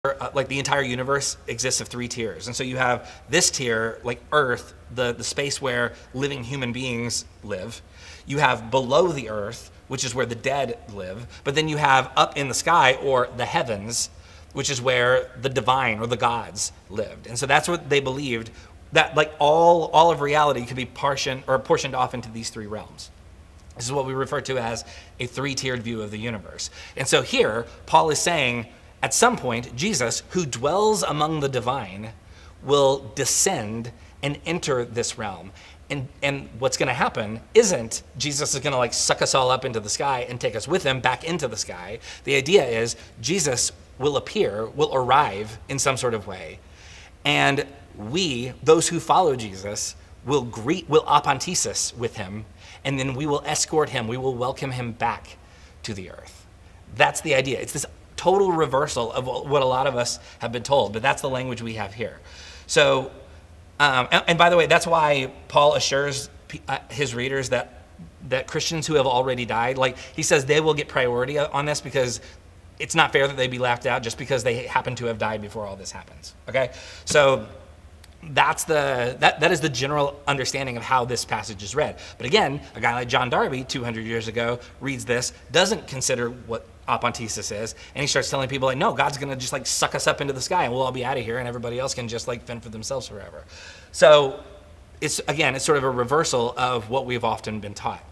like the entire universe exists of three tiers. And so you have this tier, like Earth, the space where living human beings live. You have below the earth, which is where the dead live. But then you have up in the sky, or the heavens, which is where the divine or the gods lived. And so that's what they believed, that like all of reality could be portioned off into these three realms. This is what we refer to as a three-tiered view of the universe. And so here, Paul is saying, at some point, Jesus, who dwells among the divine, will descend and enter this realm. And what's going to happen isn't Jesus is going to like suck us all up into the sky and take us with him back into the sky. The idea is Jesus will arrive in some sort of way. And we, those who follow Jesus, will apantesis with him, and then we will escort him, we will welcome him back to the earth. That's the idea. It's this total reversal of what a lot of us have been told, but that's the language we have here. So, and by the way, that's why Paul assures his readers that Christians who have already died, like he says, they will get priority on this because it's not fair that they be left out just because they happen to have died before all this happens. Okay, so that is the general understanding of how this passage is read. But again, a guy like John Darby 200 years ago reads this, doesn't consider what apantesis is, and he starts telling people like, no, God's gonna just like suck us up into the sky and we'll all be out of here and everybody else can just like fend for themselves forever. So it's sort of a reversal of what we've often been taught.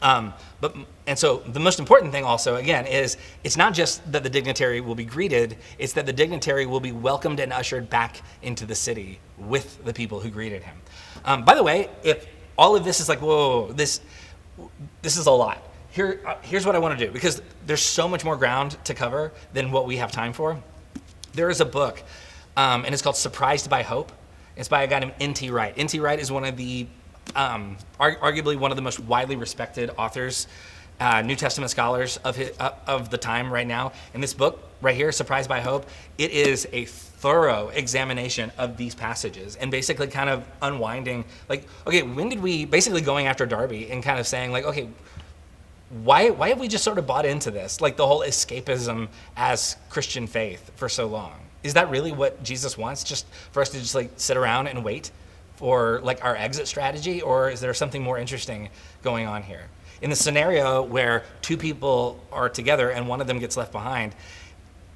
And so the most important thing also, again, is it's not just that the dignitary will be greeted, it's that the dignitary will be welcomed and ushered back into the city with the people who greeted him. By the way, if all of this is like, whoa, this is a lot. Here's what I want to do, because there's so much more ground to cover than what we have time for. There is a book, and it's called Surprised by Hope. It's by a guy named N.T. Wright. N.T. Wright is one of the arguably one of the most widely respected authors, New Testament scholars of the time right now. And this book right here, Surprised by Hope, it is a thorough examination of these passages and basically kind of unwinding, like, okay, when did we, basically going after Darby and kind of saying like, okay, why have we just sort of bought into this, like the whole escapism as Christian faith for so long? Is that really what Jesus wants, just for us to just like sit around and wait for like our exit strategy, or is there something more interesting going on here? In the scenario where two people are together and one of them gets left behind,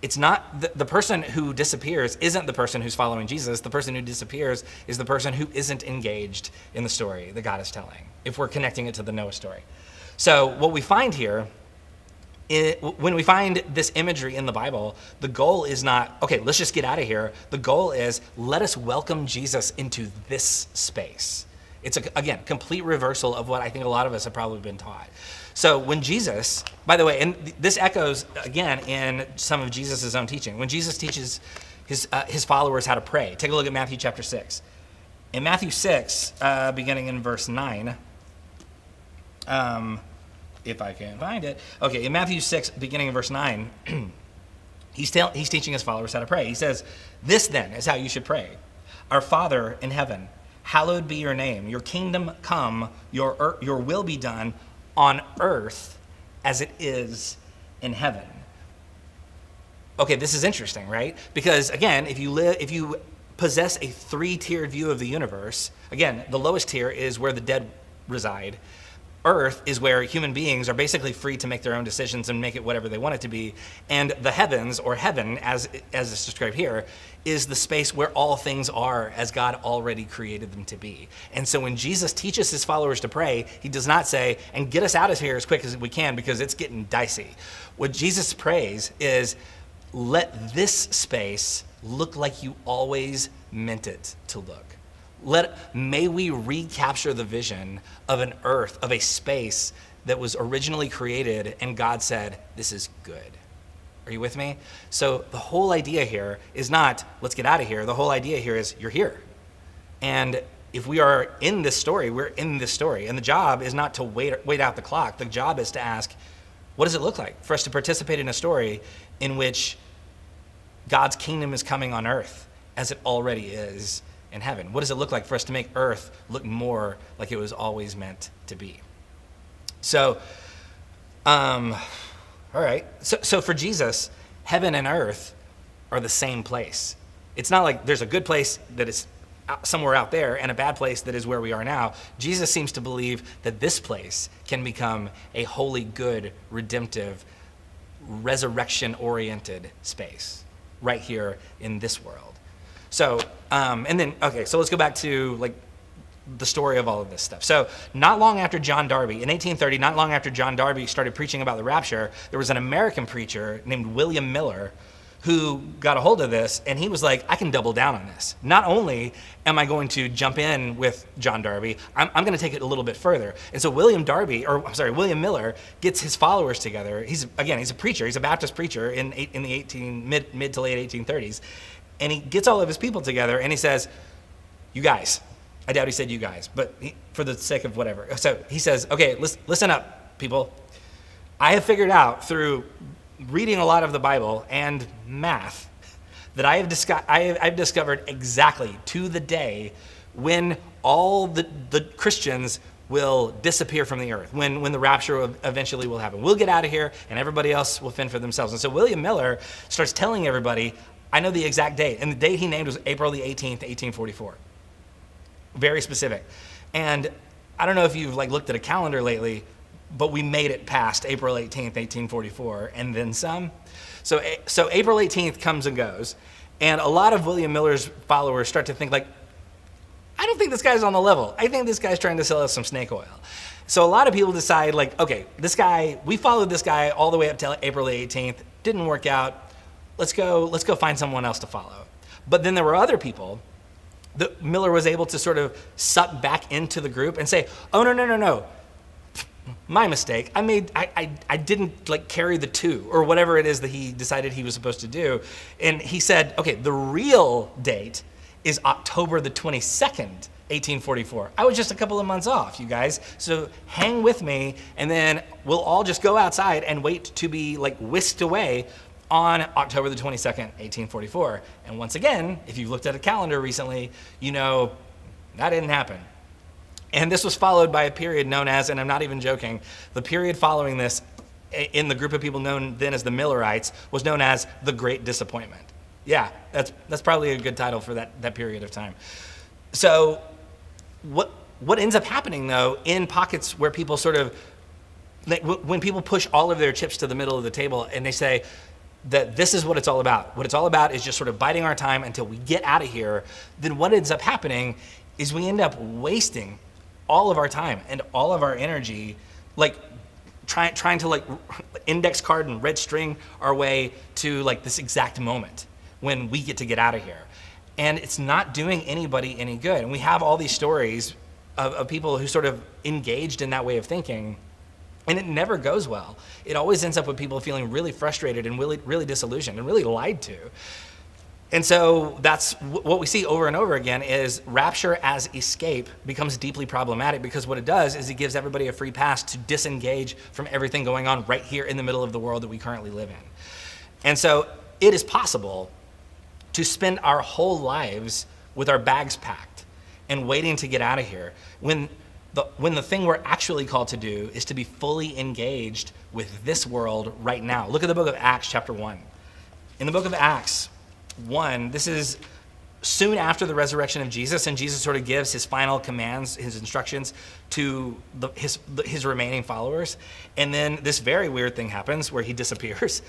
it's not the person who disappears isn't the person who's following Jesus. The person who disappears is the person who isn't engaged in the story that God is telling, if we're connecting it to the Noah story. So what we find here, when we find this imagery in the Bible, the goal is not, okay, let's just get out of here. The goal is, let us welcome Jesus into this space. It's, again, complete reversal of what I think a lot of us have probably been taught. So when Jesus, by the way, and this echoes, again, in some of Jesus' own teaching. When Jesus teaches his followers how to pray, take a look at Matthew chapter 6. In Matthew 6, beginning in verse 9, if I can find it. Okay, in Matthew 6, beginning in verse 9, he's teaching his followers how to pray. He says, "This then is how you should pray. Our Father in heaven, hallowed be your name. Your kingdom come, your will be done on earth as it is in heaven." Okay, this is interesting, right? Because again, if you possess a three-tiered view of the universe, again, the lowest tier is where the dead reside. Earth is where human beings are basically free to make their own decisions and make it whatever they want it to be. And the heavens, or heaven, as it's described here, is the space where all things are as God already created them to be. And so when Jesus teaches his followers to pray, he does not say, and get us out of here as quick as we can because it's getting dicey. What Jesus prays is, let this space look like you always meant it to look. May we recapture the vision of an earth, of a space that was originally created and God said, this is good. Are you with me? So the whole idea here is not, let's get out of here. The whole idea here is, you're here. And if we are in this story, we're in this story. And the job is not to wait out the clock. The job is to ask, what does it look like for us to participate in a story in which God's kingdom is coming on earth as it already is in heaven? What does it look like for us to make earth look more like it was always meant to be? So, all right. So for Jesus, heaven and earth are the same place. It's not like there's a good place that is somewhere out there and a bad place that is where we are now. Jesus seems to believe that this place can become a holy, good, redemptive, resurrection-oriented space right here in this world. So, so let's go back to like the story of all of this stuff. So not long after John Darby, in 1830, not long after John Darby started preaching about the rapture, there was an American preacher named William Miller who got a hold of this, and he was like, I can double down on this. Not only am I going to jump in with John Darby, I'm going to take it a little bit further. And so William Miller gets his followers together. He's a preacher. He's a Baptist preacher in the mid to late 1830s. And he gets all of his people together, and he says, you guys, I doubt he said you guys, but for the sake of whatever. So he says, okay, listen up, people. I have figured out through reading a lot of the Bible and math that I've discovered exactly to the day when all the Christians will disappear from the earth, when the rapture eventually will happen. We'll get out of here and everybody else will fend for themselves. And so William Miller starts telling everybody, I know the exact date. And the date he named was April the 18th, 1844. Very specific. And I don't know if you've looked at a calendar lately, but we made it past April 18th, 1844, and then some. So April 18th comes and goes, and a lot of William Miller's followers start to think I don't think this guy's on the level. I think this guy's trying to sell us some snake oil. So a lot of people decide okay, this guy, we followed this guy all the way up till April 18th, didn't work out. Let's go find someone else to follow. But then there were other people that Miller was able to sort of suck back into the group and say, oh, no. My mistake. I didn't carry the two or whatever it is that he decided he was supposed to do. And he said, okay, the real date is October the 22nd, 1844. I was just a couple of months off, you guys. So hang with me, and then we'll all just go outside and wait to be whisked away on October the 22nd, 1844. And once again, if you've looked at a calendar recently, you know that didn't happen. And this was followed by a period known as, and I'm not even joking, the period following this in the group of people known then as the Millerites was known as the Great Disappointment. Yeah, that's probably a good title for that period of time. So what ends up happening, though, in pockets where people sort of, when people push all of their chips to the middle of the table and they say that this is what it's all about. What it's all about is just sort of biding our time until we get out of here. Then what ends up happening is we end up wasting all of our time and all of our energy, trying to index card and red string our way to this exact moment when we get out of here. And it's not doing anybody any good. And we have all these stories of people who sort of engaged in that way of thinking, and it never goes well. It always ends up with people feeling really frustrated and really, really disillusioned and really lied to. And so that's what we see over and over again is rapture as escape becomes deeply problematic because what it does is it gives everybody a free pass to disengage from everything going on right here in the middle of the world that we currently live in. And so it is possible to spend our whole lives with our bags packed and waiting to get out of here when the thing we're actually called to do is to be fully engaged with this world right now. Look at the book of Acts chapter 1. In the book of Acts 1, this is soon after the resurrection of Jesus, and Jesus sort of gives his final commands, his instructions to his remaining followers. And then this very weird thing happens where he disappears.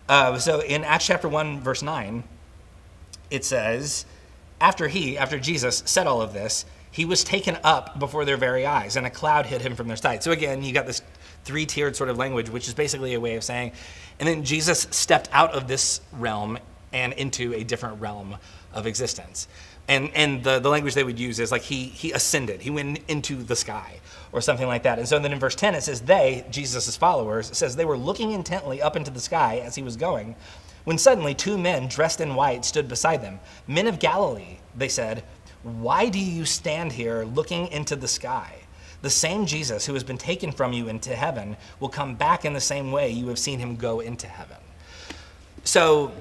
So in Acts chapter 1, verse 9, it says, after Jesus said all of this, he was taken up before their very eyes, and a cloud hid him from their sight. So again, you got this three-tiered sort of language, which is basically a way of saying, and then Jesus stepped out of this realm and into a different realm of existence. And the language they would use is he ascended. He went into the sky or something like that. And so then in verse 10, it says they, Jesus' followers, it says they were looking intently up into the sky as he was going, when suddenly 2 men dressed in white stood beside them. Men of Galilee, they said, why do you stand here looking into the sky? The same Jesus who has been taken from you into heaven will come back in the same way you have seen him go into heaven. So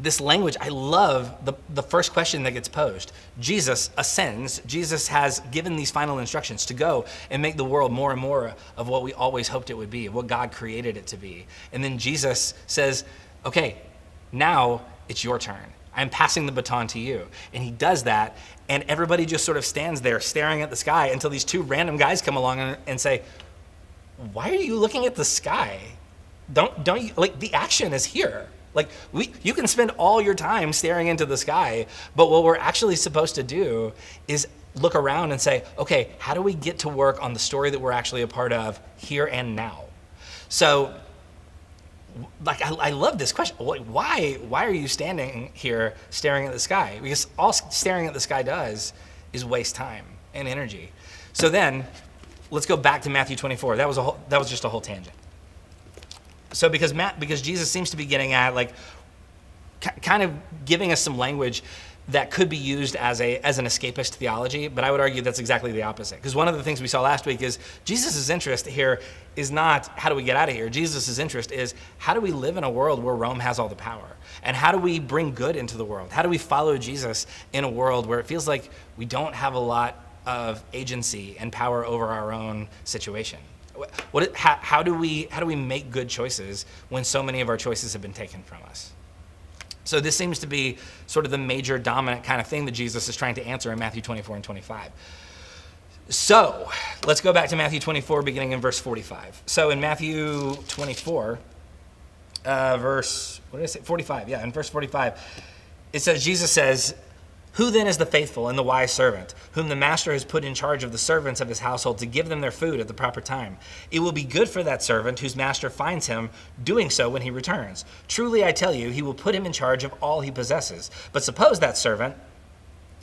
this language, I love the first question that gets posed. Jesus ascends. Jesus has given these final instructions to go and make the world more and more of what we always hoped it would be, of what God created it to be. And then Jesus says, okay, now it's your turn. I'm passing the baton to you. And he does that, and everybody just sort of stands there staring at the sky until these two random guys come along and say, why are you looking at the sky? Don't you, like, the action is here. Like, you can spend all your time staring into the sky, but what we're actually supposed to do is look around and say, okay, how do we get to work on the story that we're actually a part of here and now? So, like, I love this question. Why are you standing here staring at the sky? Because all staring at the sky does is waste time and energy. So then, let's go back to Matthew 24. That was just a whole tangent. So because Jesus seems to be getting at, like, kind of giving us some language that could be used as an escapist theology, but I would argue that's exactly the opposite. Because one of the things we saw last week is Jesus' interest here is not how do we get out of here. Jesus' interest is how do we live in a world where Rome has all the power? And how do we bring good into the world? How do we follow Jesus in a world where it feels like we don't have a lot of agency and power over our own situation? How do we make good choices when so many of our choices have been taken from us? So this seems to be sort of the major dominant kind of thing that Jesus is trying to answer in Matthew 24 and 25. So let's go back to Matthew 24, beginning in verse 45. So in Matthew 24, verse, what did I say? 45, yeah, in verse 45, it says, Jesus says, who then is the faithful and the wise servant, whom the master has put in charge of the servants of his household to give them their food at the proper time? It will be good for that servant whose master finds him doing so when he returns. Truly, I tell you, he will put him in charge of all he possesses. But suppose that servant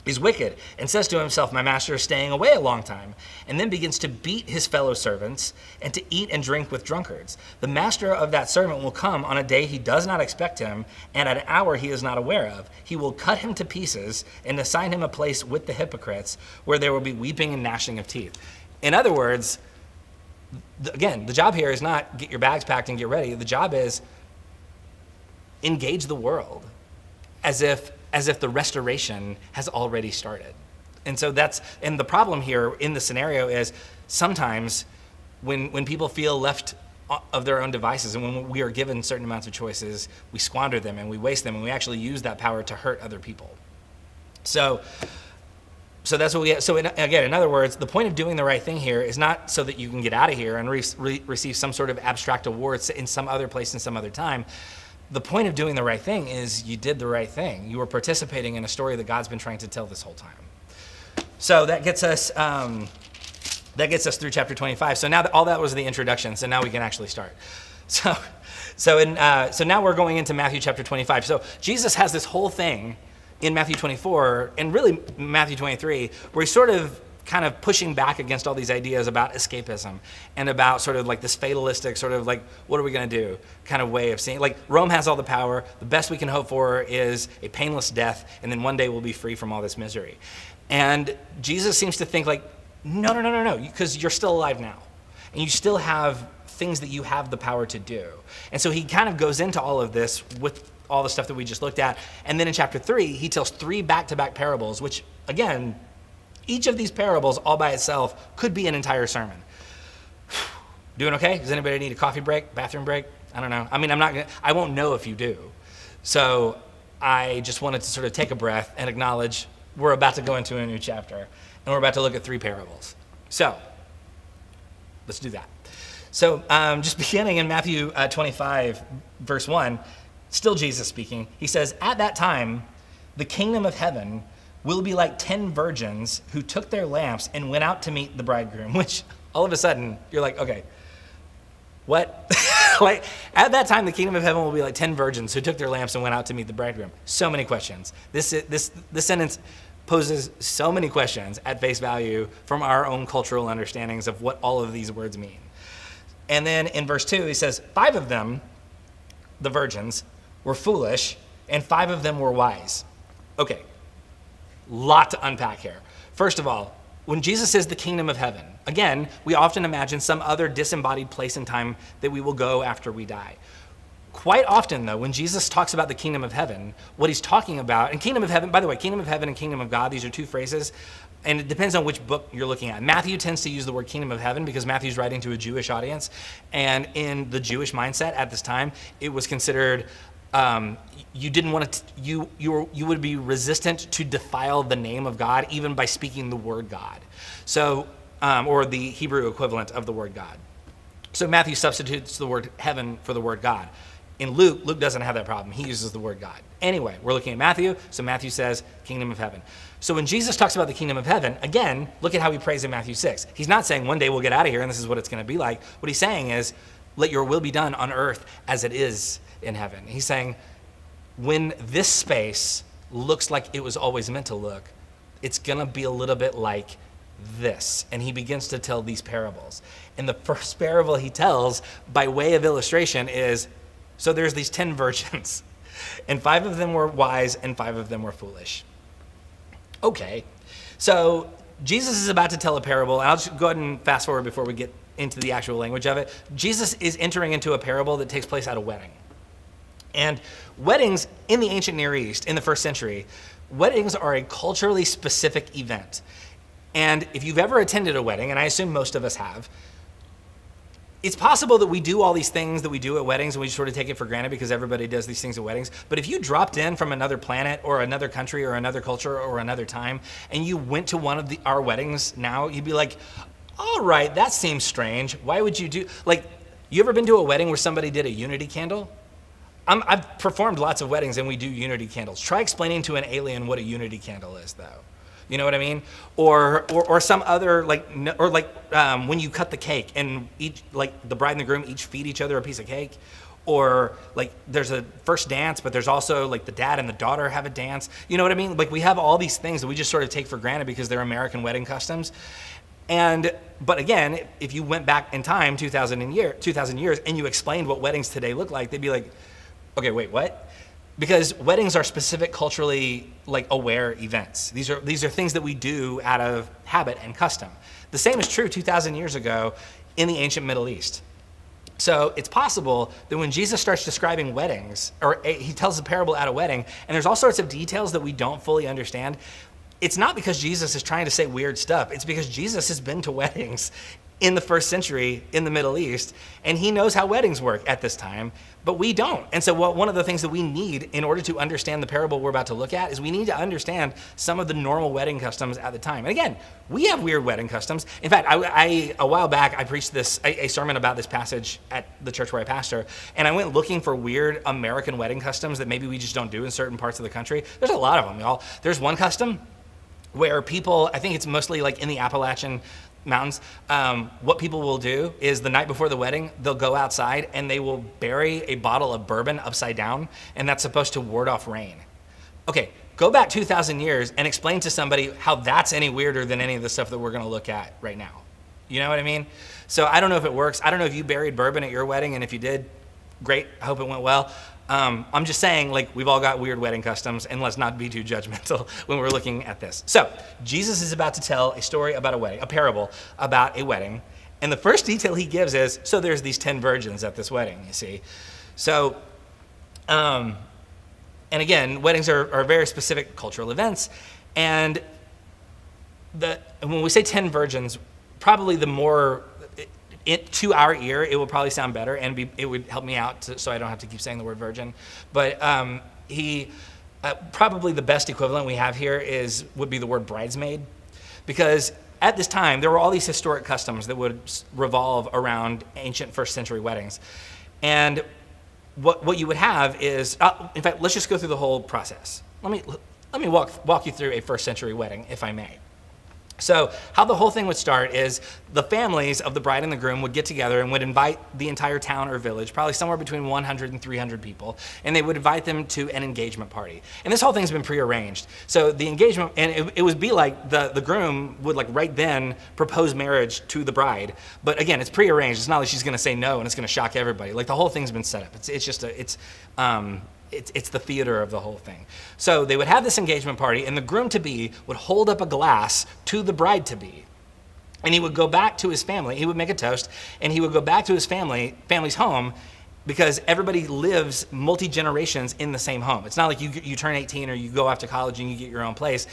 is wicked and says to himself, my master is staying away a long time, and then begins to beat his fellow servants and to eat and drink with drunkards. The master of that servant will come on a day he does not expect him, and at an hour he is not aware of. He will cut him to pieces and assign him a place with the hypocrites, where there will be weeping and gnashing of teeth. In other words, again, the job here is not get your bags packed and get ready. The job is engage the world as if the restoration has already started. And so and the problem here in the scenario is sometimes when people feel left of their own devices and when we are given certain amounts of choices, we squander them and we waste them and we actually use that power to hurt other people. So that's what we have. So again, in other words, the point of doing the right thing here is not so that you can get out of here and receive some sort of abstract award in some other place in some other time. The point of doing the right thing is you did the right thing. You were participating in a story that God's been trying to tell this whole time. So that gets us through chapter 25. So now all that was the introduction. So now we can actually start. So now we're going into Matthew chapter 25. So Jesus has this whole thing in Matthew 24 and really Matthew 23 where he's sort of kind of pushing back against all these ideas about escapism and about sort of like this fatalistic sort of like, what are we going to do kind of way of seeing, like Rome has all the power. The best we can hope for is a painless death. And then one day we'll be free from all this misery. And Jesus seems to think like, no, because you're still alive now. And you still have things that you have the power to do. And so he kind of goes into all of this with all the stuff that we just looked at. And then in chapter 3, he tells 3 back-to-back parables, which again, each of these parables all by itself could be an entire sermon. Doing okay? Does anybody need a coffee break, bathroom break? I don't know. I mean, I won't know if you do. So I just wanted to sort of take a breath and acknowledge we're about to go into a new chapter and we're about to look at 3 parables. So let's do that. So just beginning in Matthew 25, verse 1, still Jesus speaking, he says, at that time, the kingdom of heaven will be like 10 virgins who took their lamps and went out to meet the bridegroom, which all of a sudden you're like, okay, what? Like at that time, the kingdom of heaven will be like 10 virgins who took their lamps and went out to meet the bridegroom. So many questions. This sentence poses so many questions at face value from our own cultural understandings of what all of these words mean. And then in verse 2, he says, 5 of them, the virgins, were foolish, and 5 of them were wise. Okay. Lot to unpack here. First of all, when Jesus says the kingdom of heaven, again, we often imagine some other disembodied place and time that we will go after we die. Quite often, though, when Jesus talks about the kingdom of heaven, what he's talking about, and kingdom of heaven, by the way, kingdom of heaven and kingdom of God, these are 2 phrases, and it depends on which book you're looking at. Matthew tends to use the word kingdom of heaven because Matthew's writing to a Jewish audience, and in the Jewish mindset at this time, it was considered you didn't want to, you would be resistant to defile the name of God even by speaking the word God. So, or the Hebrew equivalent of the word God. So Matthew substitutes the word heaven for the word God. In Luke doesn't have that problem. He uses the word God. Anyway, we're looking at Matthew. So Matthew says kingdom of heaven. So when Jesus talks about the kingdom of heaven, again, look at how he prays in Matthew 6. He's not saying one day we'll get out of here and this is what it's going to be like. What he's saying is, let your will be done on earth as it is in heaven. He's saying, when this space looks like it was always meant to look, it's going to be a little bit like this. And he begins to tell these parables. And the first parable he tells, by way of illustration, is, so there's these 10 virgins, and 5 of them were wise and 5 of them were foolish. Okay, so Jesus is about to tell a parable, and I'll just go ahead and fast forward before we get into the actual language of it. Jesus is entering into a parable that takes place at a wedding. And weddings in the ancient Near East, in the first century, weddings are a culturally specific event. And if you've ever attended a wedding, and I assume most of us have, it's possible that we do all these things that we do at weddings and we just sort of take it for granted because everybody does these things at weddings. But if you dropped in from another planet or another country or another culture or another time and you went to one of our weddings now, you'd be like, all right, that seems strange. Why would you do, like, you ever been to a wedding where somebody did a unity candle? I've performed lots of weddings and we do unity candles. Try explaining to an alien what a unity candle is, though. You know what I mean? Or some other, when you cut the cake and each, like the bride and the groom each feed each other a piece of cake. Or like there's a first dance, but there's also like the dad and the daughter have a dance. You know what I mean? Like we have all these things that we just sort of take for granted because they're American wedding customs. But again, if you went back in time 2,000 years and you explained what weddings today look like, they'd be like, okay, wait, what? Because weddings are specific culturally aware events. These are things that we do out of habit and custom. The same is true 2,000 years ago in the ancient Middle East. So it's possible that when Jesus starts describing weddings, or he tells a parable at a wedding, and there's all sorts of details that we don't fully understand, it's not because Jesus is trying to say weird stuff. It's because Jesus has been to weddings in the first century in the Middle East, and he knows how weddings work at this time, but we don't. And so one of the things that we need in order to understand the parable we're about to look at is we need to understand some of the normal wedding customs at the time. And again, we have weird wedding customs. In fact, a while back, I preached a sermon about this passage at the church where I pastor, and I went looking for weird American wedding customs that maybe we just don't do in certain parts of the country. There's a lot of them, y'all. There's one custom where people, I think it's mostly like in the Appalachian Mountains, what people will do is the night before the wedding, they'll go outside and they will bury a bottle of bourbon upside down, and that's supposed to ward off rain. Okay, go back 2,000 years and explain to somebody how that's any weirder than any of the stuff that we're gonna look at right now. You know what I mean? So I don't know if it works. I don't know if you buried bourbon at your wedding, and if you did, great, I hope it went well. I'm just saying, we've all got weird wedding customs, and let's not be too judgmental when we're looking at this. So, Jesus is about to tell a story about a wedding, a parable about a wedding, and the first detail he gives is, so there's these 10 virgins at this wedding, you see. So, and again, weddings are very specific cultural events, and when we say 10 virgins, probably the more, to our ear, it will probably sound better, and it would help me out so I don't have to keep saying the word virgin. But probably the best equivalent we have here would be the word bridesmaid, because at this time there were all these historic customs that would revolve around ancient first century weddings, and what you would have is, in fact, let's just go through the whole process. Let me walk you through a first century wedding, if I may. So how the whole thing would start is the families of the bride and the groom would get together and would invite the entire town or village, probably somewhere between 100 and 300 people, and they would invite them to an engagement party. And this whole thing's been prearranged. So the engagement, and it would be like the groom would right then propose marriage to the bride. But again, it's prearranged. It's not like she's going to say no and it's going to shock everybody. The whole thing's been set up. It's the theater of the whole thing. So they would have this engagement party, and the groom-to-be would hold up a glass to the bride-to-be. And he would go back to his family. He would make a toast, and he would go back to his family's home, because everybody lives multi-generations in the same home. It's not like you turn 18 or you go off to college and you get your own place.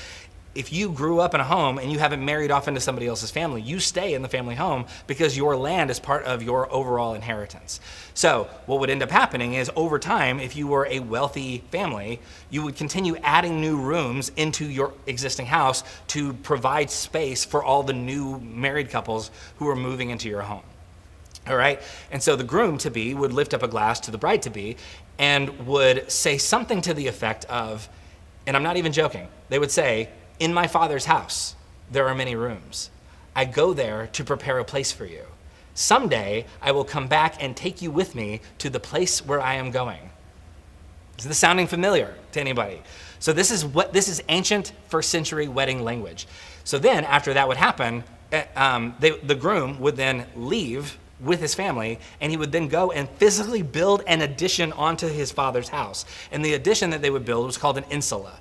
if you grew up in a home and you haven't married off into somebody else's family, you stay in the family home because your land is part of your overall inheritance. So what would end up happening is over time, if you were a wealthy family, you would continue adding new rooms into your existing house to provide space for all the new married couples who are moving into your home. All right. And so the groom-to-be would lift up a glass to the bride-to-be and would say something to the effect of, and I'm not even joking, they would say, "In my Father's house, there are many rooms. I go there to prepare a place for you. Someday I will come back and take you with me to the place where I am going." Is this sounding familiar to anybody? So this is ancient first century wedding language. So then after that would happen, the groom would then leave with his family, and he would then go and physically build an addition onto his father's house. And the addition that they would build was called an insula.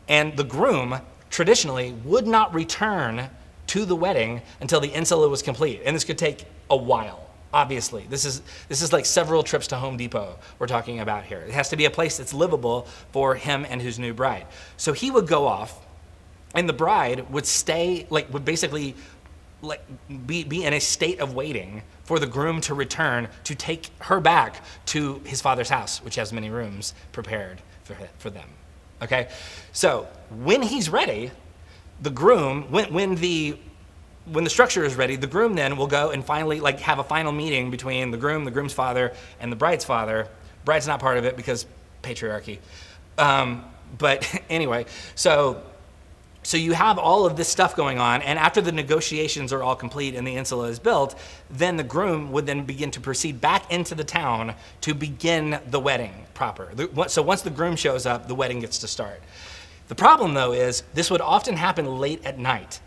And the groom traditionally would not return to the wedding until the insula was complete. And this could take a while, obviously. This is like several trips to Home Depot we're talking about here. It has to be a place that's livable for him and his new bride. So he would go off, and the bride would stay, would basically be in a state of waiting for the groom to return to take her back to his father's house, which has many rooms prepared for them. Okay, so when he's ready, the groom, when the structure is ready, the groom then will go and finally have a final meeting between the groom's father, and the bride's father. Bride's not part of it because patriarchy. But anyway, so you have all of this stuff going on, and after the negotiations are all complete and the insula is built, then the groom would then begin to proceed back into the town to begin the wedding proper. So once the groom shows up, the wedding gets to start. The problem, though, is this would often happen late at night.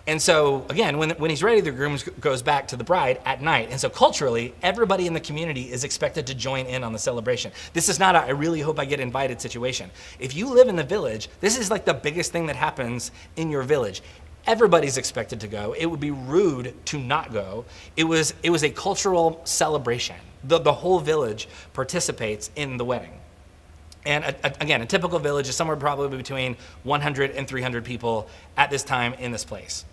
And so, again, when he's ready, the groom goes back to the bride at night. And so culturally, everybody in the community is expected to join in on the celebration. This is not a "I really hope I get invited" situation. If you live in the village, this is like the biggest thing that happens in your village. Everybody's expected to go. It would be rude to not go. It was a cultural celebration. The whole village participates in the wedding. And again, a typical village is somewhere probably between 100 and 300 people at this time in this place.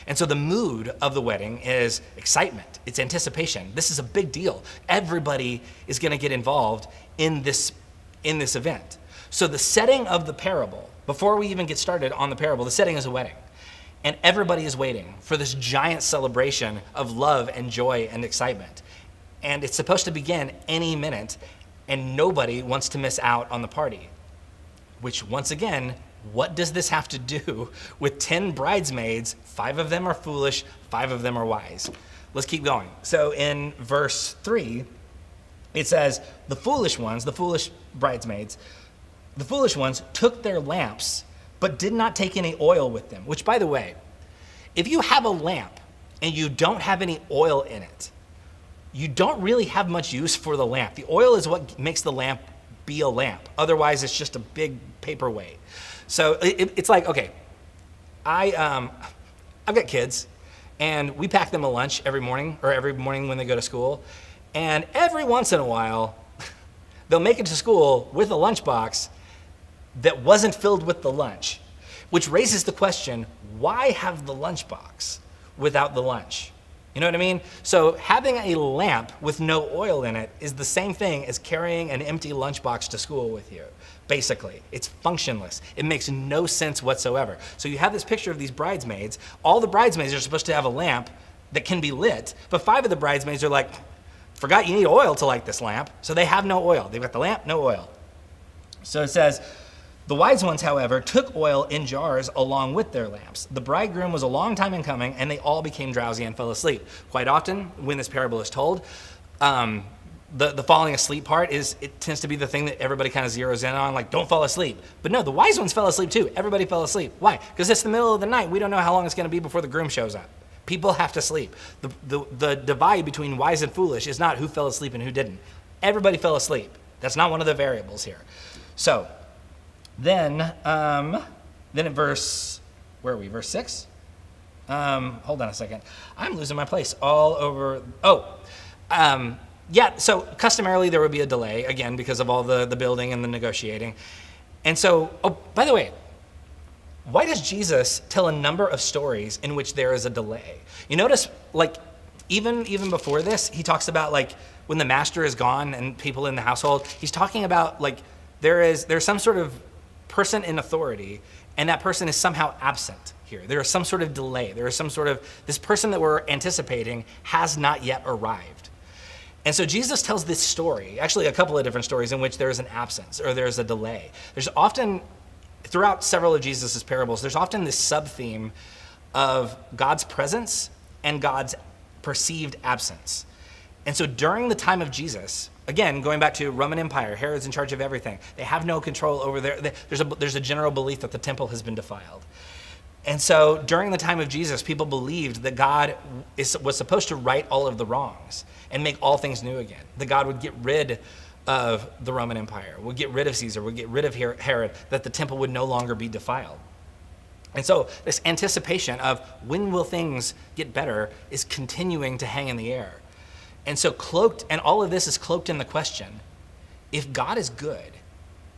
And so the mood of the wedding is excitement. It's anticipation. This is a big deal. Everybody is going to get involved in this event. So the setting of the parable, before we even get started on the parable, the setting is a wedding. And everybody is waiting for this giant celebration of love and joy and excitement. And it's supposed to begin any minute, and nobody wants to miss out on the party. Which, once again, what does this have to do with 10 bridesmaids? 5 of them are foolish, 5 of them are wise. Let's keep going. So in verse 3, it says, the foolish bridesmaids, the foolish ones took their lamps, but did not take any oil with them. Which, by the way, if you have a lamp and you don't have any oil in it, you don't really have much use for the lamp. The oil is what makes the lamp be a lamp. Otherwise, it's just a big paperweight. So it's like, okay, I've got kids, and we pack them a lunch every morning when they go to school. And every once in a while, they'll make it to school with a lunchbox that wasn't filled with the lunch, which raises the question, why have the lunchbox without the lunch? You know what I mean? So having a lamp with no oil in it is the same thing as carrying an empty lunchbox to school with you. Basically, it's functionless. It makes no sense whatsoever. So you have this picture of these bridesmaids. All the bridesmaids are supposed to have a lamp that can be lit, but 5 of the bridesmaids are like, forgot you need oil to light this lamp. So they have no oil. They've got the lamp, no oil. So it says, the wise ones, however, took oil in jars along with their lamps. The bridegroom was a long time in coming, and they all became drowsy and fell asleep. Quite often, when this parable is told, the falling asleep part it tends to be the thing that everybody kind of zeroes in on, like, don't fall asleep. But no, the wise ones fell asleep too. Everybody fell asleep. Why? Because it's the middle of the night. We don't know how long it's going to be before the groom shows up. People have to sleep. The divide between wise and foolish is not who fell asleep and who didn't. Everybody fell asleep. That's not one of the variables here. So then in verse, where are we? Verse 6? Hold on a second. I'm losing my place all over. Yeah, so customarily there would be a delay, again, because of all the building and the negotiating. And so, by the way, why does Jesus tell a number of stories in which there is a delay? You notice, like, even before this, he talks about, like, when the master is gone and people in the household, he's talking about, like, there's some sort of person in authority, and that person is somehow absent here. There is some sort of delay. There is some sort of, this person that we're anticipating has not yet arrived. And so Jesus tells this story, actually a couple of different stories in which there is an absence or there's a delay. There's often, throughout several of Jesus' parables, there's often this sub-theme of God's presence and God's perceived absence. And so during the time of Jesus, again, going back to Roman Empire, Herod's in charge of everything. They have no control over there's a general belief that the temple has been defiled. And so during the time of Jesus, people believed that God was supposed to right all of the wrongs and make all things new again. That God would get rid of the Roman Empire, would get rid of Caesar, would get rid of Herod, that the temple would no longer be defiled. And so this anticipation of when will things get better is continuing to hang in the air. And so all of this is cloaked in the question, if God is good,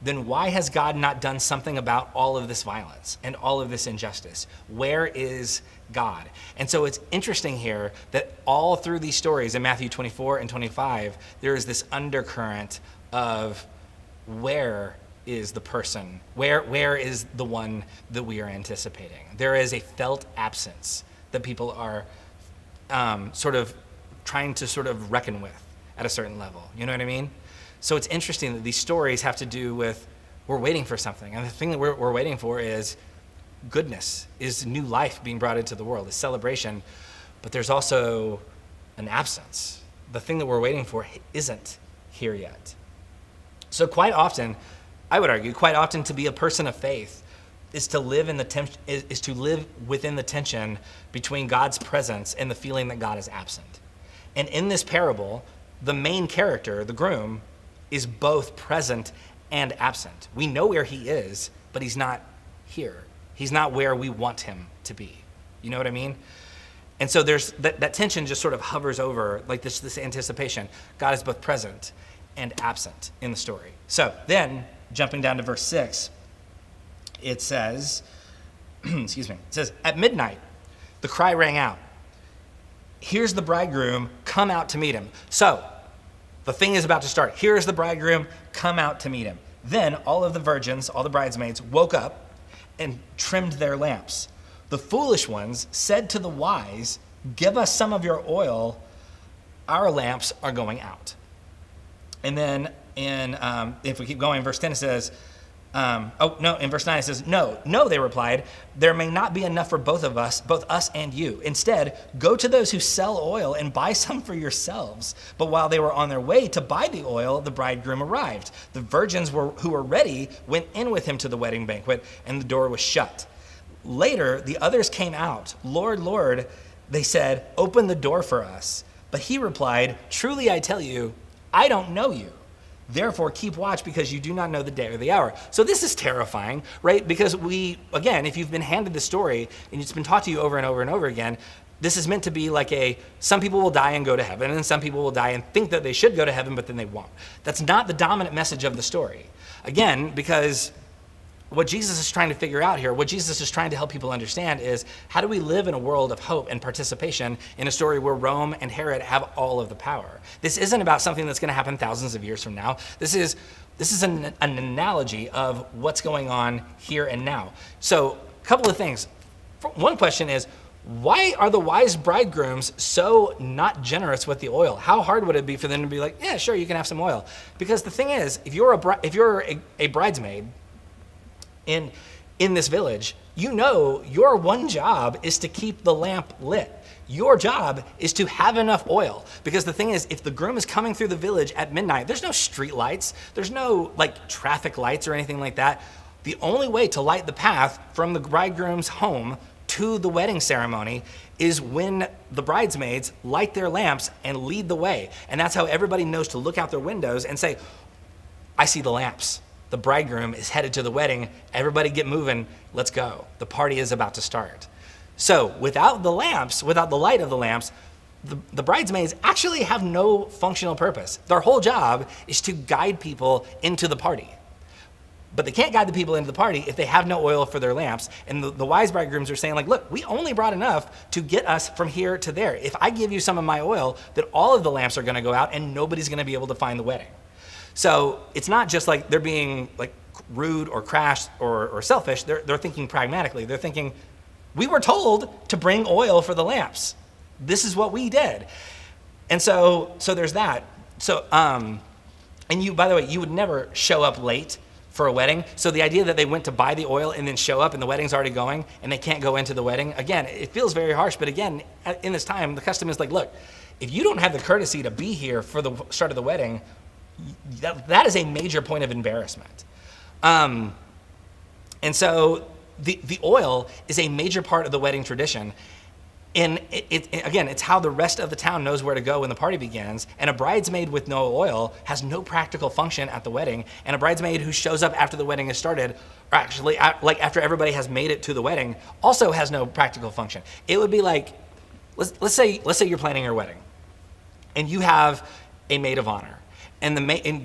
then why has God not done something about all of this violence and all of this injustice? Where is God? And so it's interesting here that all through these stories in Matthew 24 and 25, there is this undercurrent of where is the person? Where is the one that we are anticipating? There is a felt absence that people are sort of trying to sort of reckon with at a certain level. You know what I mean? So it's interesting that these stories have to do with, we're waiting for something. And the thing that we're waiting for is goodness, is new life being brought into the world, is celebration. But there's also an absence. The thing that we're waiting for isn't here yet. So quite often, I would argue, quite often to be a person of faith is to live within the tension between God's presence and the feeling that God is absent. And in this parable, the main character, the groom, is both present and absent. We know where he is, but he's not here. He's not where we want him to be. You know what I mean? And so there's that tension just sort of hovers over, like this anticipation. God is both present and absent in the story. So then, jumping down to verse 6, it says, at midnight, the cry rang out, here's the bridegroom, come out to meet him. So, the thing is about to start. Here's the bridegroom, come out to meet him. Then all of the virgins, all the bridesmaids, woke up and trimmed their lamps. The foolish ones said to the wise, give us some of your oil, our lamps are going out. And then if we keep going, verse 10 it says, in verse 9 it says, no, they replied, there may not be enough for both us and you. Instead, go to those who sell oil and buy some for yourselves. But while they were on their way to buy the oil, the bridegroom arrived. The virgins who were ready went in with him to the wedding banquet, and the door was shut. Later, the others came out. Lord, Lord, they said, open the door for us. But he replied, truly I tell you, I don't know you. Therefore, keep watch because you do not know the day or the hour. So this is terrifying, right? Because if you've been handed the story and it's been taught to you over and over and over again, this is meant to be like some people will die and go to heaven, and some people will die and think that they should go to heaven, but then they won't. That's not the dominant message of the story. Again, because what Jesus is trying to figure out here, what Jesus is trying to help people understand is, how do we live in a world of hope and participation in a story where Rome and Herod have all of the power? This isn't about something that's going to happen thousands of years from now. This is an analogy of what's going on here and now. So a couple of things. One question is, why are the wise bridegrooms so not generous with the oil? How hard would it be for them to be like, yeah, sure, you can have some oil? Because the thing is, if you're a bridesmaid, in this village, you know your one job is to keep the lamp lit. Your job is to have enough oil. Because the thing is, if the groom is coming through the village at midnight, there's no street lights, there's no traffic lights or anything like that. The only way to light the path from the bridegroom's home to the wedding ceremony is when the bridesmaids light their lamps and lead the way. And that's how everybody knows to look out their windows and say, I see the lamps. The bridegroom is headed to the wedding. Everybody get moving. Let's go. The party is about to start. So without the lamps, without the light of the lamps, the bridesmaids actually have no functional purpose. Their whole job is to guide people into the party. but they can't guide the people into the party if they have no oil for their lamps. And the wise bridegrooms are saying, like, look, we only brought enough to get us from here to there. If I give you some of my oil, then all of the lamps are going to go out and nobody's going to be able to find the wedding. So it's not just like they're being like rude or crass or selfish. They're thinking pragmatically. They're thinking, we were told to bring oil for the lamps. This is what we did. And so there's that. So, and you, by the way, you would never show up late for a wedding. So the idea that they went to buy the oil and then show up and the wedding's already going and they can't go into the wedding, again, it feels very harsh. But again, in this time, the custom is like, look, if you don't have the courtesy to be here for the start of the wedding, that is a major point of embarrassment. And so the oil is a major part of the wedding tradition. And again, it's how the rest of the town knows where to go when the party begins. And a bridesmaid with no oil has no practical function at the wedding. And a bridesmaid who shows up after the wedding is started, or actually like after everybody has made it to the wedding, also has no practical function. It would be like, let's say you're planning your wedding, and you have a maid of honor. And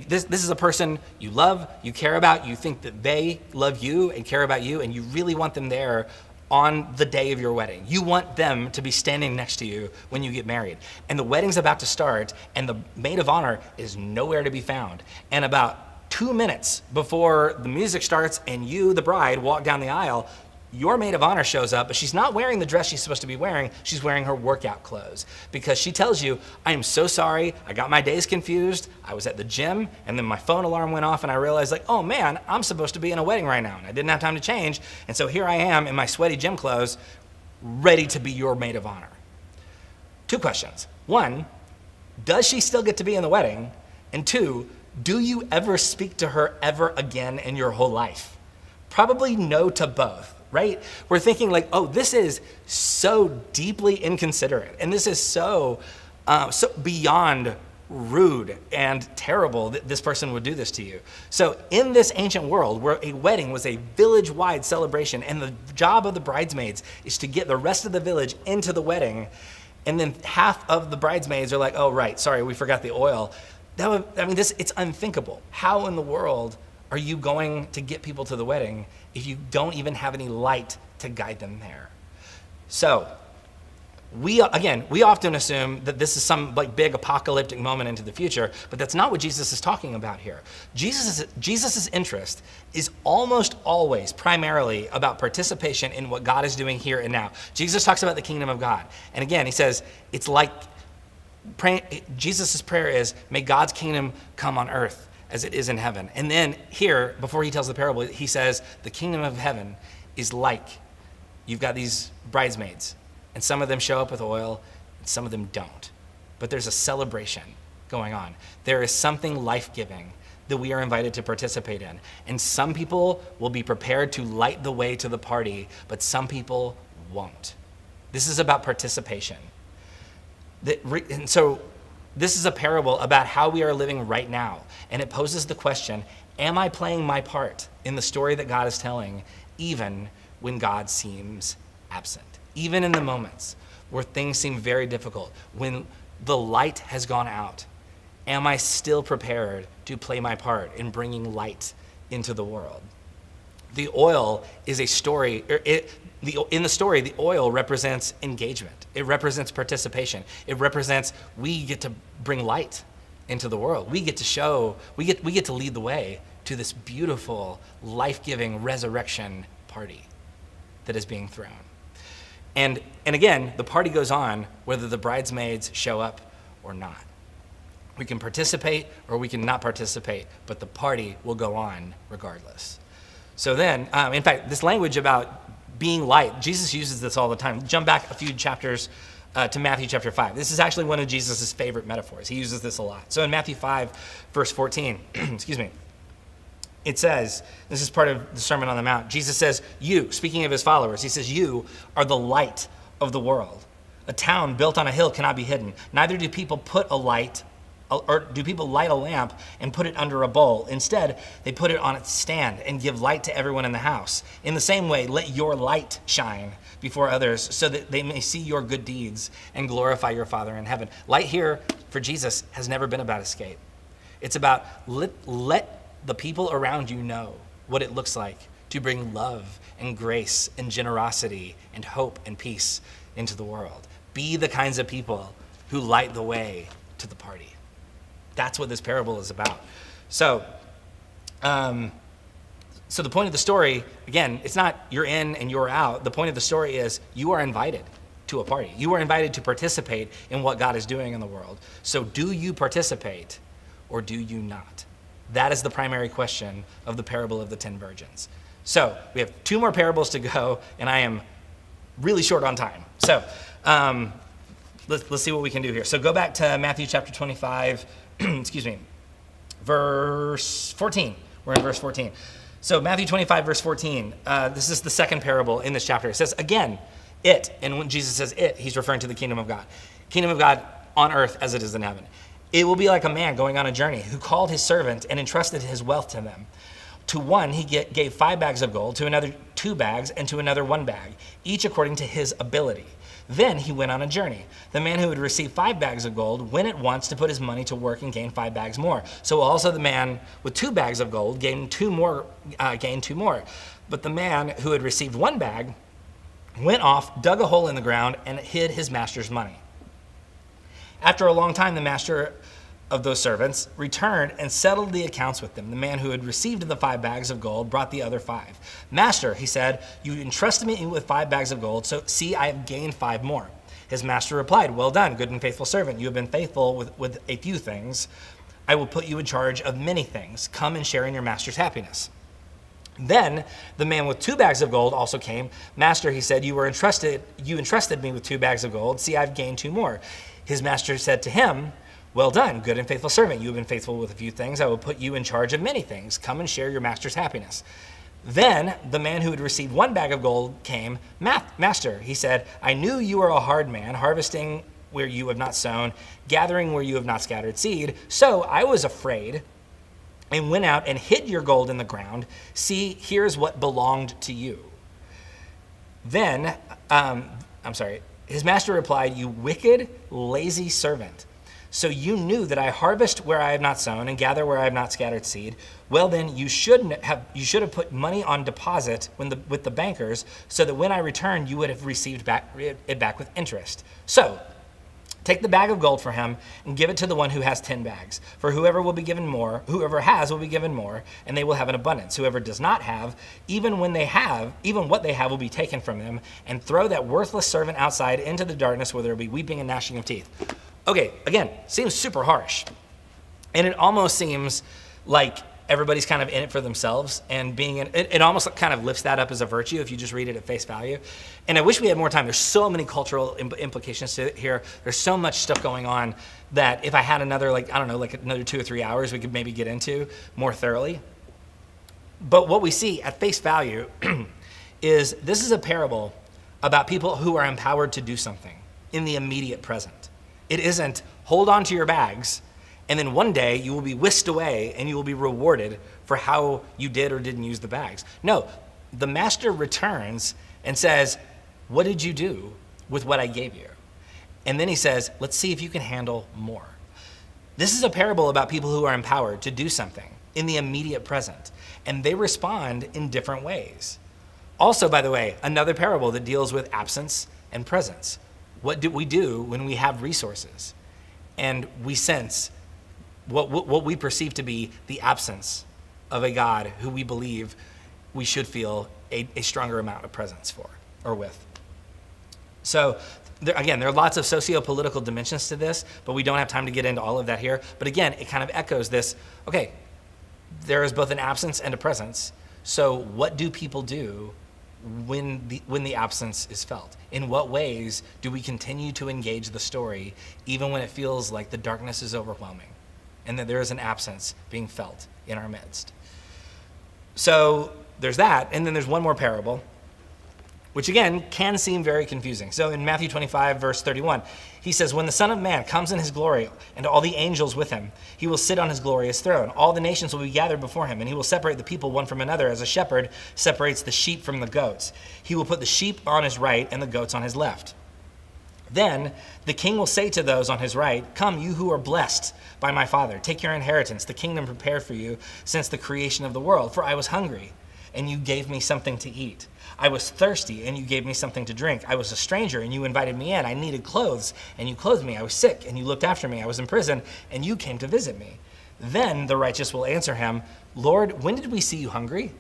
this is a person you love, you care about, you think that they love you and care about you, and you really want them there on the day of your wedding. You want them to be standing next to you when you get married. And the wedding's about to start, and the maid of honor is nowhere to be found. And about 2 minutes before the music starts and you, the bride, walk down the aisle, your maid of honor shows up, but she's not wearing the dress she's supposed to be wearing. She's wearing her workout clothes because she tells you, I am so sorry. I got my days confused. I was at the gym and then my phone alarm went off and I realized like, oh man, I'm supposed to be in a wedding right now and I didn't have time to change. And so here I am in my sweaty gym clothes, ready to be your maid of honor. 2 questions. 1, does she still get to be in the wedding? And 2, do you ever speak to her ever again in your whole life? Probably no to both. Right? We're thinking like, oh, this is so deeply inconsiderate, and this is so beyond rude and terrible that this person would do this to you. So in this ancient world where a wedding was a village-wide celebration, and the job of the bridesmaids is to get the rest of the village into the wedding, and then half of the bridesmaids are like, oh, right, sorry, we forgot the oil. It's unthinkable. How in the world are you going to get people to the wedding if you don't even have any light to guide them there? So we often assume that this is some like big apocalyptic moment into the future, but that's not what Jesus is talking about here. Jesus's interest is almost always primarily about participation in what God is doing here and now. Jesus talks about the kingdom of God. And again, he says, it's like Jesus's prayer is, may God's kingdom come on earth as it is in heaven. And then here, before he tells the parable, he says, the kingdom of heaven is like, you've got these bridesmaids, and some of them show up with oil, and some of them don't. But there's a celebration going on. There is something life-giving that we are invited to participate in. And some people will be prepared to light the way to the party, but some people won't. This is about participation. And so this is a parable about how we are living right now. And it poses the question, am I playing my part in the story that God is telling, even when God seems absent? Even in the moments where things seem very difficult, when the light has gone out, am I still prepared to play my part in bringing light into the world? The oil is a story, in the story, the oil represents engagement. It represents participation. It represents we get to bring light into the world. We get to show, we get to lead the way to this beautiful, life-giving resurrection party that is being thrown. And again, the party goes on whether the bridesmaids show up or not. We can participate or we can not participate, but the party will go on regardless. So then, in fact, this language about being light, Jesus uses this all the time. Jump back a few chapters to Matthew chapter 5. This is actually one of Jesus' favorite metaphors. He uses this a lot. So in Matthew 5, verse 14, excuse me, it says, this is part of the Sermon on the Mount, Jesus says, you, speaking of his followers, he says, you are the light of the world. A town built on a hill cannot be hidden. Neither do people light a lamp and put it under a bowl. Instead, they put it on its stand and give light to everyone in the house. In the same way, let your light shine before others so that they may see your good deeds and glorify your Father in heaven. Light here for Jesus has never been about escape. It's about let the people around you know what it looks like to bring love and grace and generosity and hope and peace into the world. Be the kinds of people who light the way to the party. That's what this parable is about. So the point of the story, again, it's not you're in and you're out. The point of the story is you are invited to a party. You are invited to participate in what God is doing in the world. So do you participate or do you not? That is the primary question of the parable of the 10 virgins. So we have 2 more parables to go, and I am really short on time. So let's see what we can do here. So go back to Matthew chapter 25, verse 14. We're in verse 14. So Matthew 25, verse 14, this is the second parable in this chapter. It says, again, and when Jesus says it, he's referring to the kingdom of God. Kingdom of God on earth as it is in heaven. It will be like a man going on a journey who called his servant and entrusted his wealth to them. To one, he gave 5 bags of gold, to another 2 bags, and to another 1 bag, each according to his ability. Then he went on a journey. The man who had received 5 bags of gold went at once to put his money to work and gain 5 bags more. So also the man with 2 bags of gold gained 2 more. But the man who had received 1 bag went off, dug a hole in the ground, and hid his master's money. After a long time, the master of those servants returned and settled the accounts with them. The man who had received the 5 bags of gold brought the other 5. Master, he said, you entrusted me with 5 bags of gold, so see, I have gained 5 more. His master replied, well done, good and faithful servant. You have been faithful with a few things. I will put you in charge of many things. Come and share in your master's happiness. Then the man with 2 bags of gold also came. Master, he said, you entrusted me with 2 bags of gold. See, I've gained 2 more. His master said to him, well done, good and faithful servant. You have been faithful with a few things. I will put you in charge of many things. Come and share your master's happiness. Then the man who had received 1 bag of gold came. Master, he said, I knew you were a hard man, harvesting where you have not sown, gathering where you have not scattered seed. So I was afraid and went out and hid your gold in the ground. See, here's what belonged to you. Then, his master replied, you wicked, lazy servant. So you knew that I harvest where I have not sown and gather where I have not scattered seed. Well, then you should have put money on deposit with the bankers, so that when I returned, you would have received it back with interest. So take the bag of gold for him and give it to the one who has 10 bags. For whoever has will be given more, and they will have an abundance. Whoever does not have, even what they have will be taken from them. And throw that worthless servant outside into the darkness, where there will be weeping and gnashing of teeth. Okay, again, seems super harsh. And it almost seems like everybody's kind of in it for themselves, and it almost kind of lifts that up as a virtue if you just read it at face value. And I wish we had more time. There's so many cultural implications to it here. There's so much stuff going on that if I had another, another 2 or 3 hours, we could maybe get into more thoroughly. But what we see at face value is this is a parable about people who are empowered to do something in the immediate present. It isn't hold on to your bags, and then one day you will be whisked away and you will be rewarded for how you did or didn't use the bags. No, the master returns and says, what did you do with what I gave you? And then he says, let's see if you can handle more. This is a parable about people who are empowered to do something in the immediate present, and they respond in different ways. Also, by the way, another parable that deals with absence and presence. What do we do when we have resources and we sense what we perceive to be the absence of a God who we believe we should feel a stronger amount of presence for or with? So there are lots of socio-political dimensions to this, but we don't have time to get into all of that here. But again, it kind of echoes this, okay, there is both an absence and a presence. So what do people do when the absence is felt? In what ways do we continue to engage the story even when it feels like the darkness is overwhelming and that there is an absence being felt in our midst? So there's that, and then there's one more parable, which again can seem very confusing. So in Matthew 25, verse 31, he says, when the Son of Man comes in his glory and all the angels with him, he will sit on his glorious throne. All the nations will be gathered before him, and he will separate the people one from another as a shepherd separates the sheep from the goats. He will put the sheep on his right and the goats on his left. Then the king will say to those on his right, 'Come, you who are blessed by my Father, take your inheritance, the kingdom prepared for you since the creation of the world. For I was hungry, and you gave me something to eat. I was thirsty, and you gave me something to drink. I was a stranger, and you invited me in. I needed clothes, and you clothed me. I was sick, and you looked after me. I was in prison, and you came to visit me.' Then the righteous will answer him, 'Lord, when did we see you hungry,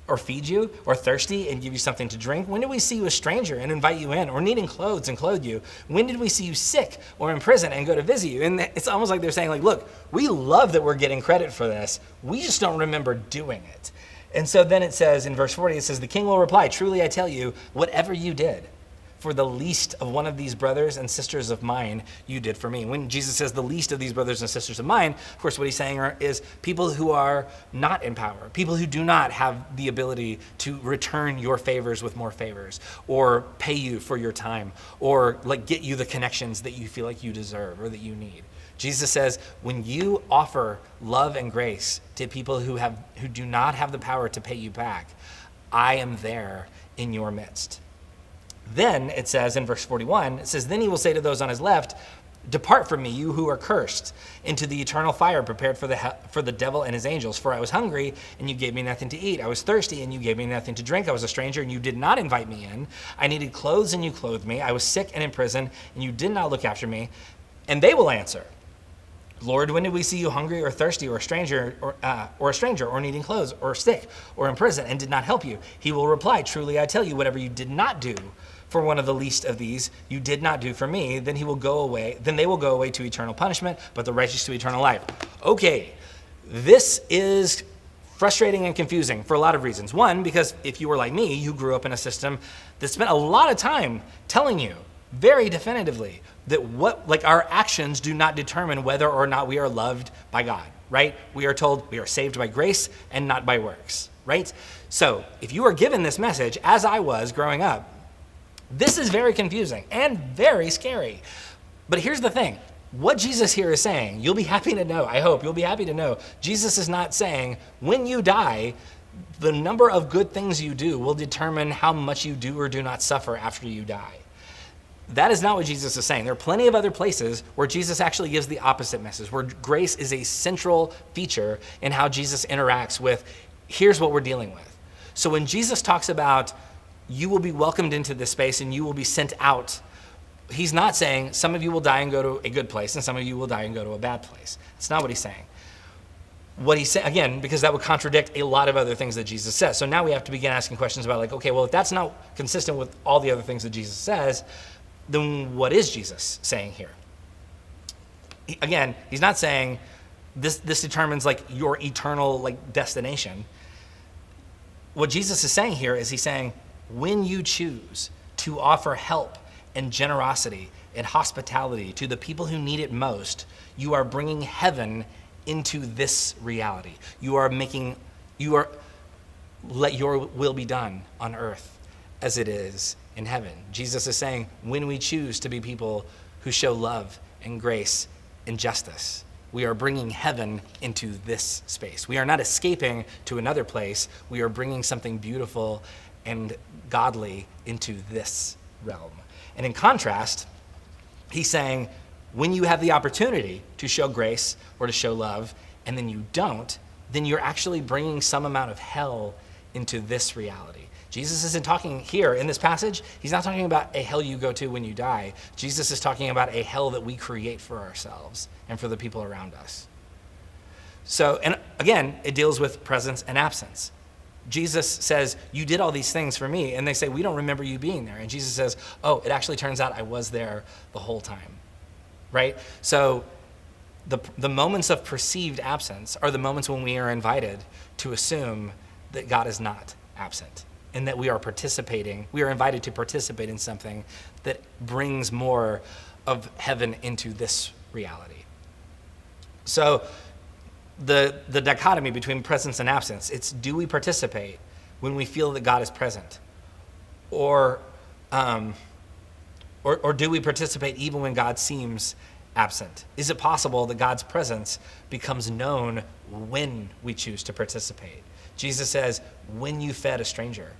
or feed you, or thirsty and give you something to drink? When did we see you a stranger and invite you in, or needing clothes and clothe you? When did we see you sick or in prison and go to visit you?'" And it's almost like they're saying, like, look, we love that we're getting credit for this. We just don't remember doing it. And so then it says in verse 40, it says, "The king will reply, 'Truly I tell you, whatever you did for the least of one of these brothers and sisters of mine, you did for me.'" When Jesus says the least of these brothers and sisters of mine, of course, what he's saying is people who are not in power, people who do not have the ability to return your favors with more favors, or pay you for your time, or like get you the connections that you feel like you deserve or that you need. Jesus says, when you offer love and grace to people who do not have the power to pay you back, I am there in your midst. Then it says in verse 41, it says, "Then he will say to those on his left, 'Depart from me, you who are cursed, into the eternal fire prepared for the devil and his angels. For I was hungry, and you gave me nothing to eat. I was thirsty, and you gave me nothing to drink. I was a stranger, and you did not invite me in. I needed clothes, and you clothed me. I was sick and in prison, and you did not look after me.' And they will answer, 'Lord, when did we see you hungry or thirsty or a stranger or needing clothes or sick or in prison and did not help you?' He will reply, 'Truly I tell you, whatever you did not do for one of the least of these, you did not do for me.' Then they will go away to eternal punishment, but the righteous to eternal life." Okay, this is frustrating and confusing for a lot of reasons. One, because if you were like me, you grew up in a system that spent a lot of time telling you very definitively that our actions do not determine whether or not we are loved by God, right? We are told we are saved by grace and not by works, right? So if you are given this message, as I was growing up, this is very confusing and very scary. But here's the thing. What Jesus here is saying, you'll be happy to know, I hope you'll be happy to know, Jesus is not saying when you die, the number of good things you do will determine how much you do or do not suffer after you die. That is not what Jesus is saying. There are plenty of other places where Jesus actually gives the opposite message, where grace is a central feature in how Jesus interacts with, here's what we're dealing with. So when Jesus talks about you will be welcomed into this space and you will be sent out, he's not saying some of you will die and go to a good place and some of you will die and go to a bad place. That's not what he's saying. What he's saying, again, because that would contradict a lot of other things that Jesus says. So now we have to begin asking questions about like, okay, well, if that's not consistent with all the other things that Jesus says, then what is Jesus saying here? Again, he's not saying this determines like your eternal like destination. What Jesus is saying here is he's saying, when you choose to offer help and generosity and hospitality to the people who need it most, you are bringing heaven into this reality. Let your will be done on earth as it is in heaven. Jesus is saying, when we choose to be people who show love and grace and justice, we are bringing heaven into this space. We are not escaping to another place. We are bringing something beautiful and godly into this realm. And in contrast, he's saying, when you have the opportunity to show grace or to show love, and then you don't, then you're actually bringing some amount of hell into this reality. Jesus isn't talking here in this passage, he's not talking about a hell you go to when you die. Jesus is talking about a hell that we create for ourselves and for the people around us. So, and again, it deals with presence and absence. Jesus says, you did all these things for me. And they say, we don't remember you being there. And Jesus says, oh, it actually turns out I was there the whole time, right? So the moments of perceived absence are the moments when we are invited to assume that God is not absent and that we are invited to participate in something that brings more of heaven into this reality. So the dichotomy between presence and absence, it's do we participate when we feel that God is present? Or do we participate even when God seems absent? Is it possible that God's presence becomes known when we choose to participate? Jesus says, when you fed a stranger,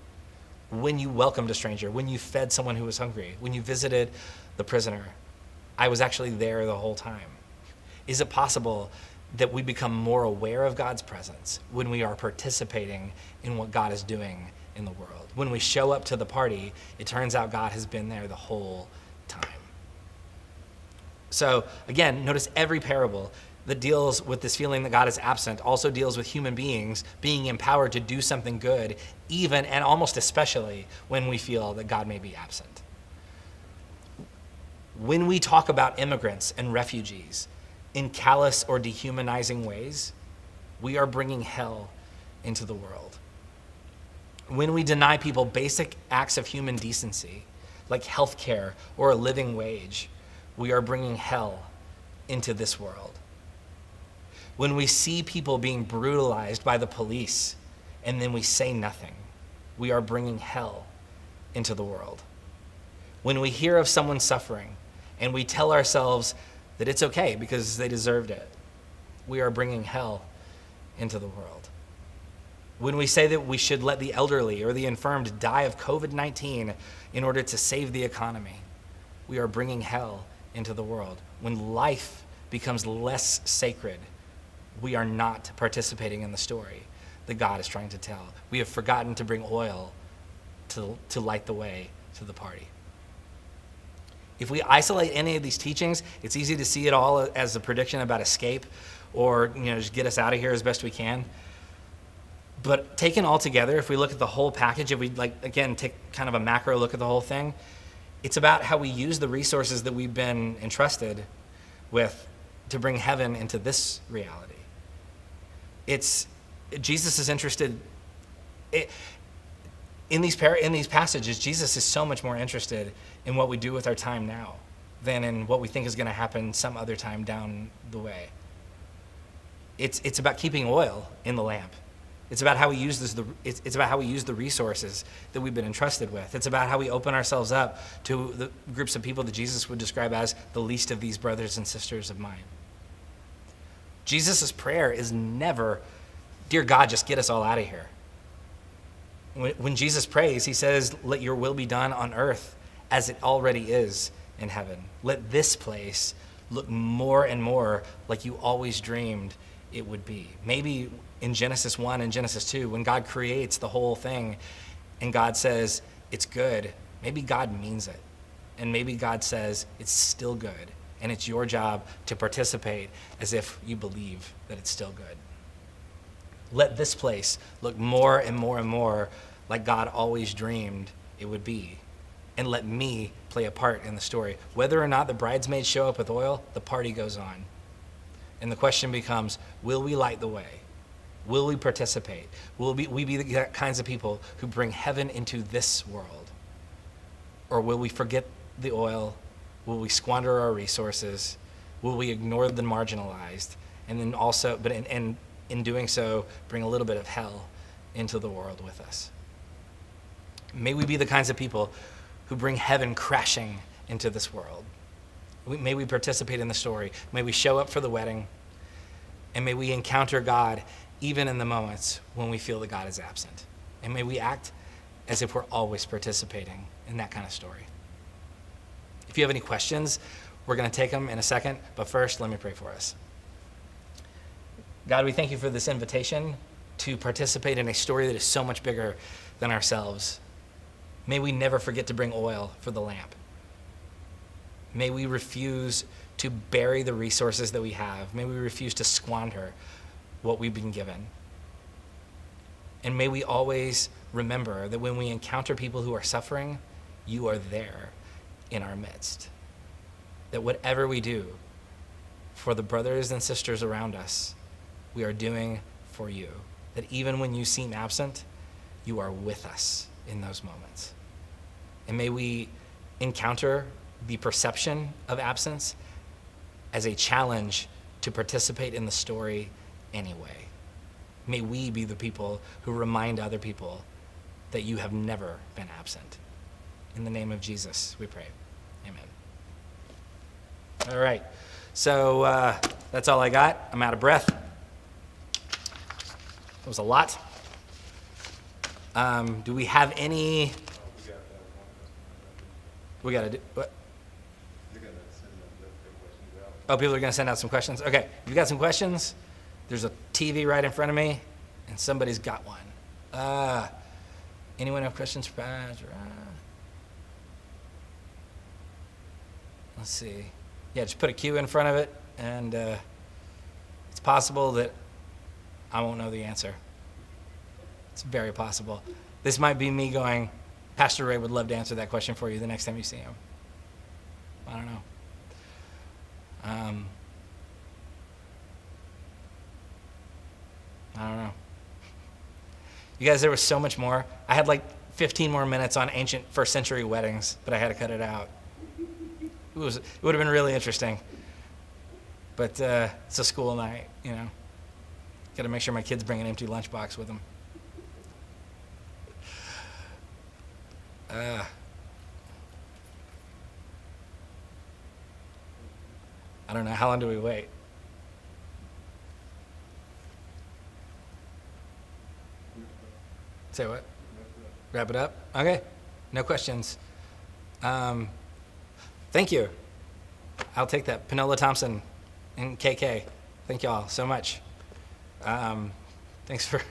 when you welcomed a stranger, when you fed someone who was hungry, when you visited the prisoner? I was actually there the whole time. Is it possible that we become more aware of God's presence when we are participating in what God is doing in the world? When we show up to the party, it turns out God has been there the whole time. So again, notice every parable that deals with this feeling that God is absent also deals with human beings being empowered to do something good, even and almost especially when we feel that God may be absent. When we talk about immigrants and refugees in callous or dehumanizing ways, we are bringing hell into the world. When we deny people basic acts of human decency, like health care or a living wage, we are bringing hell into this world. When we see people being brutalized by the police and then we say nothing, we are bringing hell into the world. When we hear of someone suffering and we tell ourselves that it's okay because they deserved it, we are bringing hell into the world. When we say that we should let the elderly or the infirmed die of COVID-19 in order to save the economy, we are bringing hell into the world. When life becomes less sacred, we are not participating in the story that God is trying to tell. We have forgotten to bring oil to light the way to the party. If we isolate any of these teachings, it's easy to see it all as a prediction about escape or just get us out of here as best we can. But taken all together, if we look at the whole package, if we again take kind of a macro look at the whole thing, it's about how we use the resources that we've been entrusted with to bring heaven into this reality. Jesus is interested in these passages. Jesus is so much more interested in what we do with our time now than in what we think is going to happen some other time down the way. It's about keeping oil in the lamp. It's about how we use it's about how we use the resources that we've been entrusted with. It's about how we open ourselves up to the groups of people that Jesus would describe as the least of these brothers and sisters of mine. Jesus' prayer is never, "Dear God, just get us all out of here." When Jesus prays, he says, "Let your will be done on earth as it already is in heaven. Let this place look more and more like you always dreamed it would be." Maybe in Genesis 1 and Genesis 2, when God creates the whole thing and God says it's good, maybe God means it. And maybe God says it's still good. And it's your job to participate as if you believe that it's still good. Let this place look more and more and more like God always dreamed it would be. And let me play a part in the story. Whether or not the bridesmaids show up with oil, the party goes on. And the question becomes, will we light the way? Will we participate? Will we be the kinds of people who bring heaven into this world? Or will we forget the oil? Will we squander our resources? Will we ignore the marginalized? And then also, but in doing so, bring a little bit of hell into the world with us. May we be the kinds of people who bring heaven crashing into this world. May we participate in the story. May we show up for the wedding. And may we encounter God even in the moments when we feel that God is absent. And may we act as if we're always participating in that kind of story. If you have any questions, we're going to take them in a second. But first, let me pray for us. God, we thank you for this invitation to participate in a story that is so much bigger than ourselves. May we never forget to bring oil for the lamp. May we refuse to bury the resources that we have. May we refuse to squander what we've been given. And may we always remember that when we encounter people who are suffering, you are there in our midst. That whatever we do for the brothers and sisters around us, we are doing for you. That even when you seem absent, you are with us in those moments. And may we encounter the perception of absence as a challenge to participate in the story anyway. May we be the people who remind other people that you have never been absent. In the name of Jesus, we pray. Amen. All right. So that's all I got. I'm out of breath. That was a lot. Do we have any? We got to do what? Oh, people are going to send out some questions? Okay, if you got some questions, there's a TV right in front of me, and somebody's got one. Anyone have questions for Pastor? Let's see. Yeah, just put a Q in front of it, and it's possible that I won't know the answer. It's very possible. This might be me going, Pastor Ray would love to answer that question for you the next time you see him. I don't know. I don't know. You guys, there was so much more. I had like 15 more minutes on ancient first century weddings, but I had to cut it out. It would have been really interesting. But it's a school night, you know. Got to make sure my kids bring an empty lunchbox with them. I don't know. How long do we wait? Say what? Wrap it up? Okay. No questions. Thank you. I'll take that. Panola Thompson and KK. Thank y'all so much. Thanks for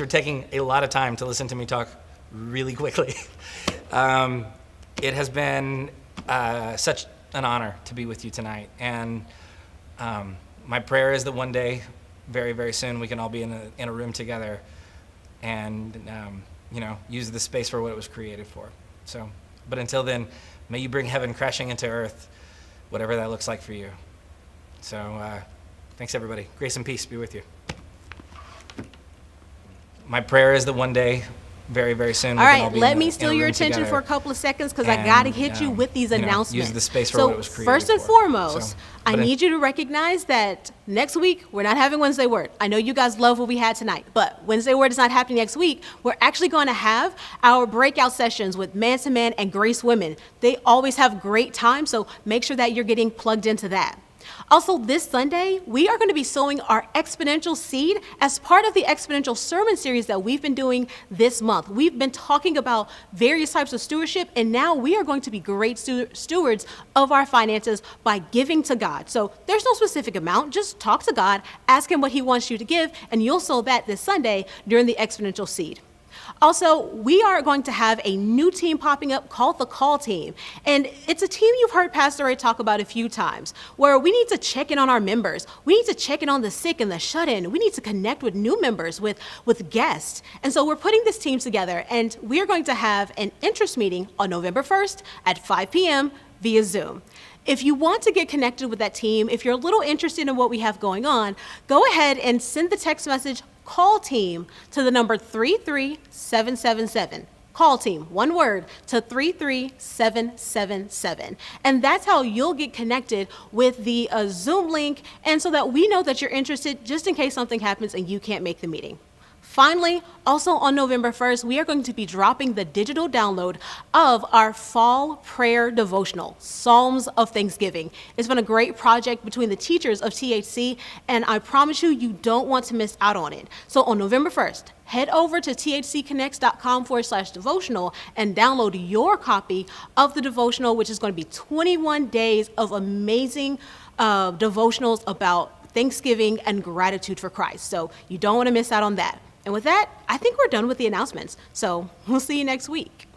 taking a lot of time to listen to me talk really quickly. It has been such an honor to be with you tonight, and my prayer is that one day, very, very soon, we can all be in a room together and use this space for what it was created for. So, but until then, may you bring heaven crashing into earth, whatever that looks like for you. So, thanks everybody. Grace and peace be with you. My prayer is that one day, very, very soon, all right, let me steal your attention for a couple of seconds because I got to hit you with these announcements. Use the space for what it was created first and for. foremost, I need you to recognize that next week we're not having Wednesday Word. I know you guys love what we had tonight, but Wednesday Word is not happening next week. We're actually going to have our breakout sessions with Man to Man and Grace Women. They always have great time, so make sure that you're getting plugged into that. Also, this Sunday, we are going to be sowing our exponential seed as part of the exponential sermon series that we've been doing this month. We've been talking about various types of stewardship, and now we are going to be great stewards of our finances by giving to God. So there's no specific amount. Just talk to God, ask him what he wants you to give, and you'll sow that this Sunday during the exponential seed. Also, we are going to have a new team popping up called the Call Team. And it's a team you've heard Pastor Ray talk about a few times, where we need to check in on our members. We need to check in on the sick and the shut-in. We need to connect with new members, with guests. And so we're putting this team together, and we are going to have an interest meeting on November 1st at 5 p.m. via Zoom. If you want to get connected with that team, if you're a little interested in what we have going on, go ahead and send the text message Call Team to the number 33777. Call Team, one word, to 33777. And that's how you'll get connected with the Zoom link, and so that we know that you're interested just in case something happens and you can't make the meeting. Finally, also on November 1st, we are going to be dropping the digital download of our fall prayer devotional, Psalms of Thanksgiving. It's been a great project between the teachers of THC, and I promise you, you don't want to miss out on it. So on November 1st, head over to thcconnects.com/devotional and download your copy of the devotional, which is going to be 21 days of amazing devotionals about Thanksgiving and gratitude for Christ. So you don't want to miss out on that. And with that, I think we're done with the announcements. So we'll see you next week.